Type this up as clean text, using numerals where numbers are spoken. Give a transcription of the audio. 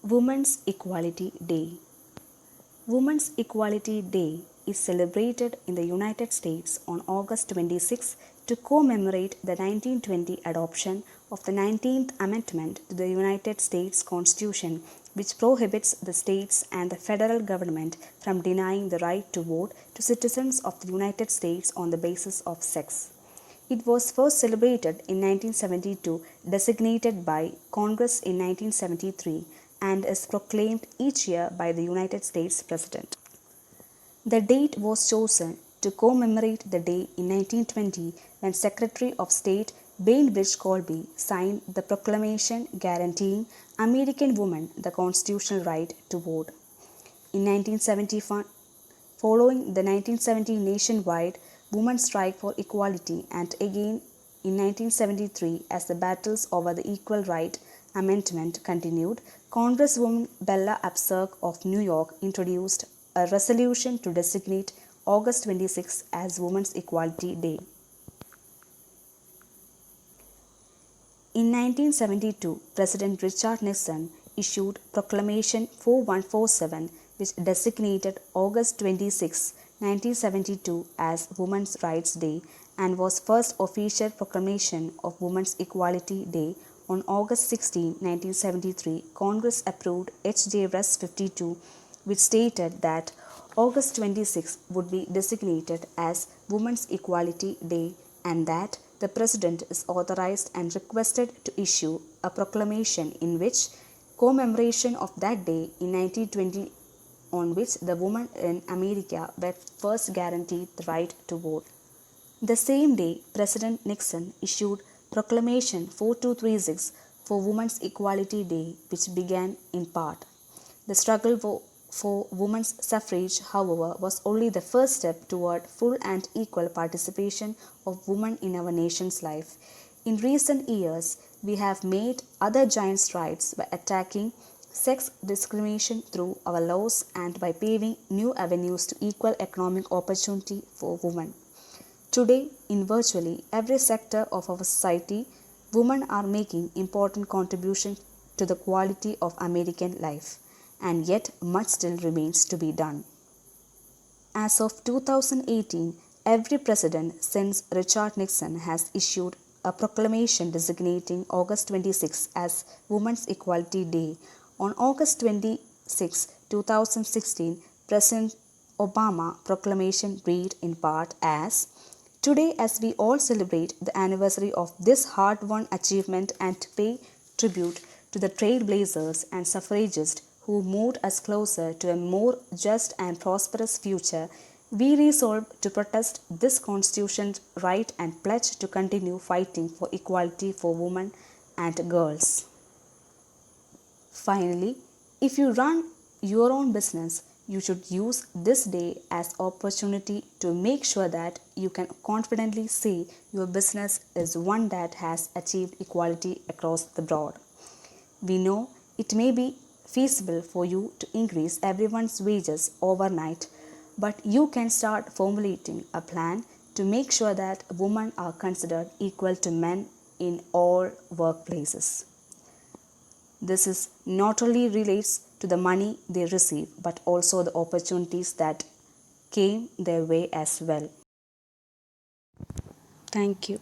Women's Equality Day. Women's Equality Day is celebrated in the United States on August 26 to commemorate the 1920 adoption of the 19th Amendment to the United States Constitution, which prohibits the states and the federal government from denying the right to vote to citizens of the United States on the basis of sex. It was first celebrated in 1972, designated by Congress in 1973, and is proclaimed each year by the United States President. The date was chosen to commemorate the day in 1920 when Secretary of State Bainbridge Colby signed the proclamation guaranteeing American women the constitutional right to vote. In 1971, following the 1970 nationwide women's strike for equality and again in 1973 as the battles over the Equal Right Amendment continued, Congresswoman Bella Abzug of New York introduced a resolution to designate August 26 as Women's Equality Day. In 1972, President Richard Nixon issued Proclamation 4147, which designated August 26, 1972 as Women's Rights Day and was first official proclamation of Women's Equality Day. On August 16, 1973, Congress approved H.J. Res. 52, which stated that August 26 would be designated as Women's Equality Day and that the President is authorized and requested to issue a proclamation in which commemoration of that day in 1920 on which the women in America were first guaranteed the right to vote. The same day, President Nixon issued Proclamation 4236 for Women's Equality Day, which began in part. The struggle for women's suffrage, however, was only the first step toward full and equal participation of women in our nation's life. In recent years, we have made other giant strides by attacking sex discrimination through our laws and by paving new avenues to equal economic opportunity for women. Today, in virtually every sector of our society, women are making important contributions to the quality of American life, and yet much still remains to be done. As of 2018, every president since Richard Nixon has issued a proclamation designating August 26 as Women's Equality Day. On August 26, 2016, President Obama proclamation read in part as, "Today, as we all celebrate the anniversary of this hard-won achievement and pay tribute to the trailblazers and suffragists who moved us closer to a more just and prosperous future, we resolve to protest this constitutional right and pledge to continue fighting for equality for women and girls." Finally, if you run your own business, you should use this day as opportunity to make sure that you can confidently say your business is one that has achieved equality across the board. We know it may be feasible for you to increase everyone's wages overnight, but you can start formulating a plan to make sure that women are considered equal to men in all workplaces. This is not only relates to the money they receive, but also the opportunities that came their way as well. Thank you.